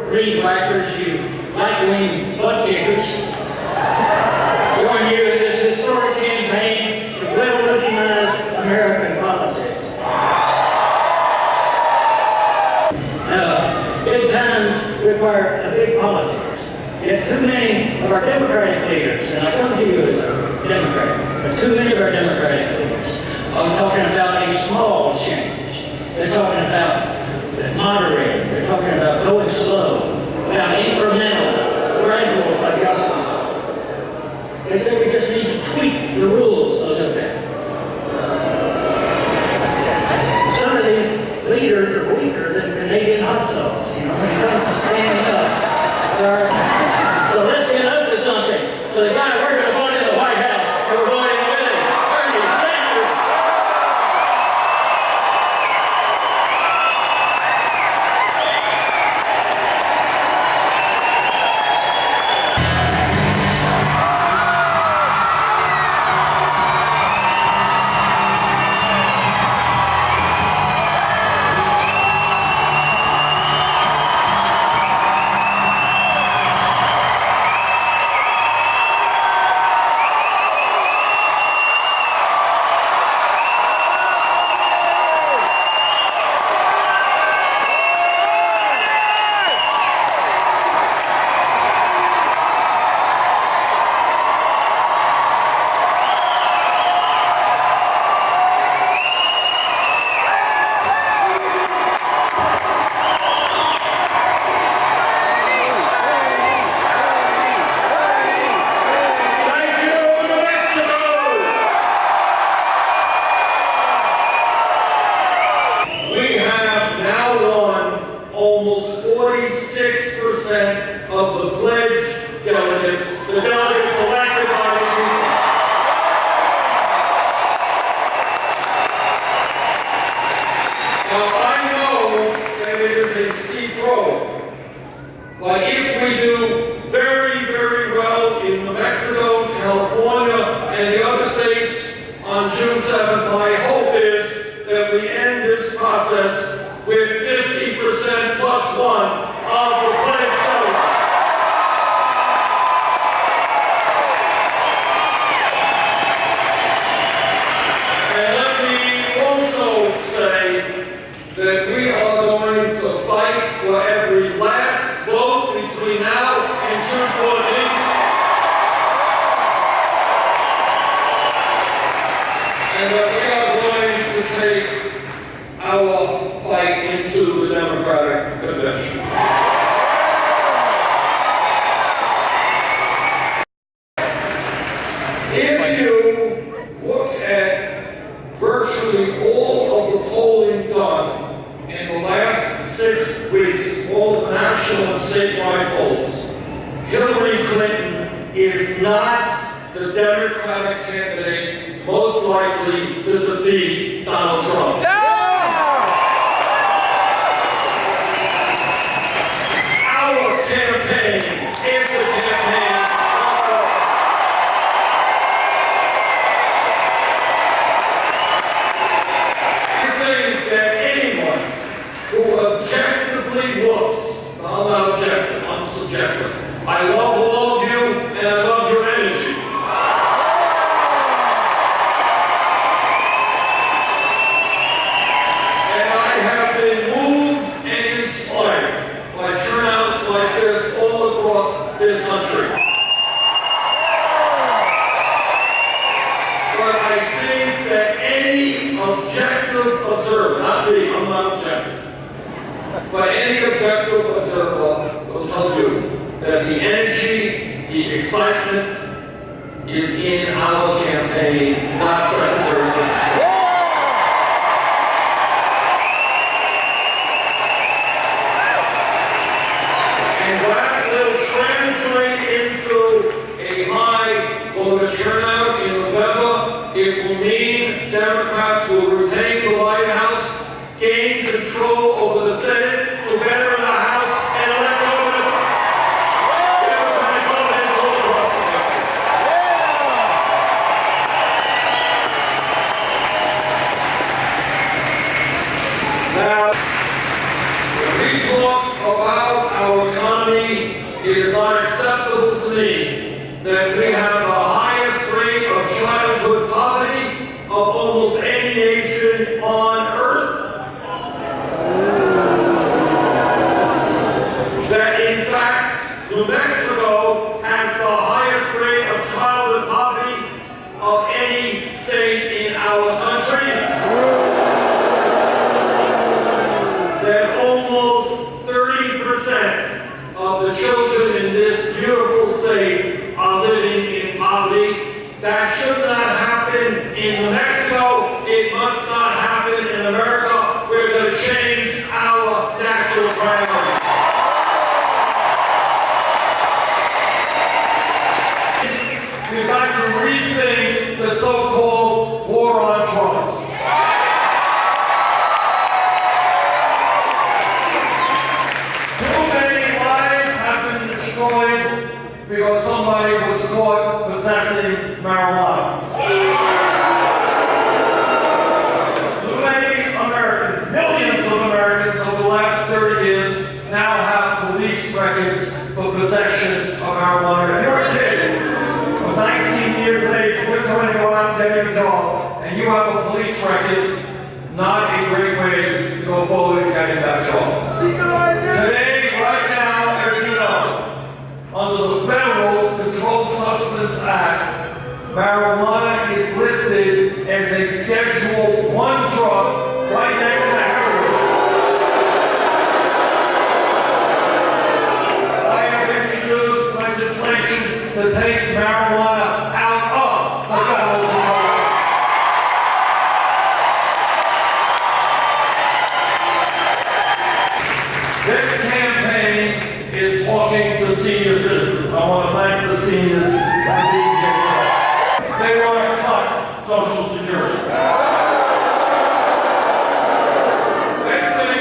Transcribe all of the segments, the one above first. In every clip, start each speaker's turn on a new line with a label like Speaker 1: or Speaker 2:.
Speaker 1: green whackers, you right-wing butt kickers, join you in this historic campaign to revolutionize American politics. Big times require a big politics. Yet too many of our Democratic leaders, and I come to you as a Democrat, but too many of our Democratic leaders are talking about a small change. They're talking about moderating. They're talking about going slow, about incremental, gradual adjustment. They say we just need to tweak the rules a little bit. Some of these leaders are weaker than Canadian hot sauce, when it comes to standing up. So let's get up to something. So the guy we're going to vote in the White House, and we're voting with him, Bernie Sanders.
Speaker 2: Almost 46% of the pledged delegates, the delegates elected by the people. Now I know that it is a steep road, but if we do very, very well in New Mexico, California, and the other states on June 7th, my hope is that we end this process with 50% plus one of the pledged delegates. And let me also say that we are going to fight for every last vote between now and June 14th. And that we are going to take our fight into the Democratic Convention. If you look at virtually all of the polling done in the last 6 weeks, all the national and statewide polls, Hillary Clinton is not the Democratic candidate most likely to defeat Donald Trump. I love all of you, and I love your energy. And I have been moved and inspired by turnouts like this all across this country. But I think that any objective observer, not me, I'm not objective, but any objective observer will tell you that the energy, the excitement is in our campaign, not Secretary Clinton. And that will translate into a high voter turnout in November. It will mean Democrats will retain the White House, gain control over the Senate, do better in the House, and elect governors. Now, when we talk about unacceptable to me that we have the highest rate of childhood poverty of almost any nation on earth. That in fact, New Mexico has the highest rate of childhood poverty of any state in our country. That almost 30% of the children in this beautiful state are living in poverty. That should not happen in New Mexico. It must not happen in America. We're going to change our national priorities. We've got to rethink the so-called war on drugs. Too many lives have been destroyed because somebody was caught possessing marijuana. Too many Americans, millions of Americans over the last 30 years now have police records for possession of marijuana. If you're a kid, 19 years of age, we're trying to go out and get a job, and you have a police record, not a great way to go forward in getting that job. Today, right now, as you know, under the Federal Controlled Substance Act, marijuana is listed as a Schedule I drug right next to heroin. I have introduced legislation to take marijuana out of the federal control. This campaign is talking to senior citizens. I want to thank the seniors for being here today. They want to cut Social Security. They think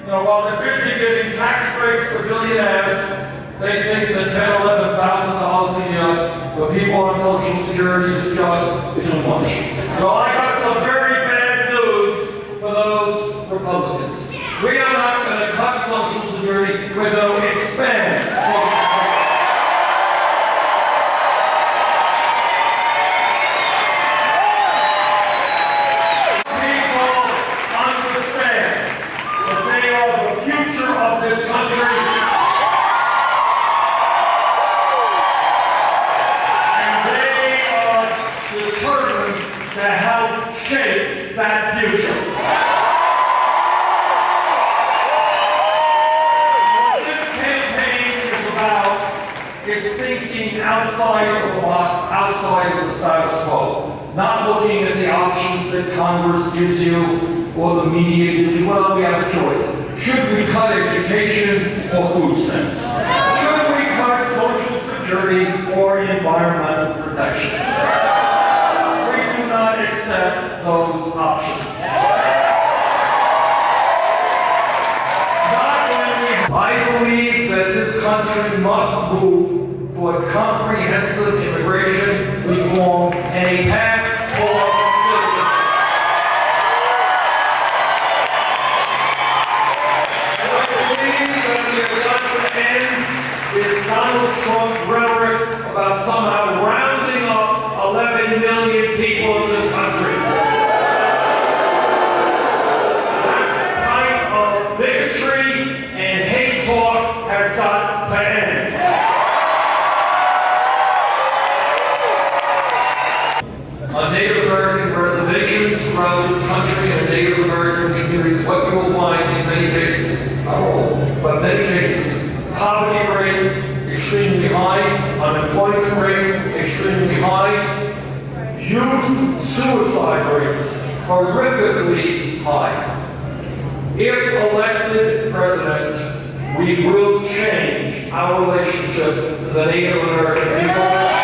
Speaker 2: while they're busy giving tax breaks for billionaires, they think that $10,000 or $11,000 a year for people on Social Security is just too much. So I got some very bad news for those Republicans. We are not going to cut Social Security, we're going to expand Social Security. People understand that they are the future of this country. Determined to help shape that future. What this campaign is about is thinking outside of the box, outside of the status quo. Not looking at the options that Congress gives you or the media gives you. Well, we have a choice. Should we cut education or food stamps? Should we cut Social Security or environmental protection? Accept those options. I believe that this country must move toward comprehensive immigration reform and a path for citizens. What I believe that we have got to end is Donald Trump rhetoric about somehow rounding up 11 million people in this country. That kind of bigotry and hate talk has got to end. On Native American reservations throughout this country and Native American communities, what you will find in many cases, not all, but in many cases, poverty rate extremely high, unemployment rate extremely high, youth suicide rates horrifically high. If elected president, we will change our relationship to the Native American people.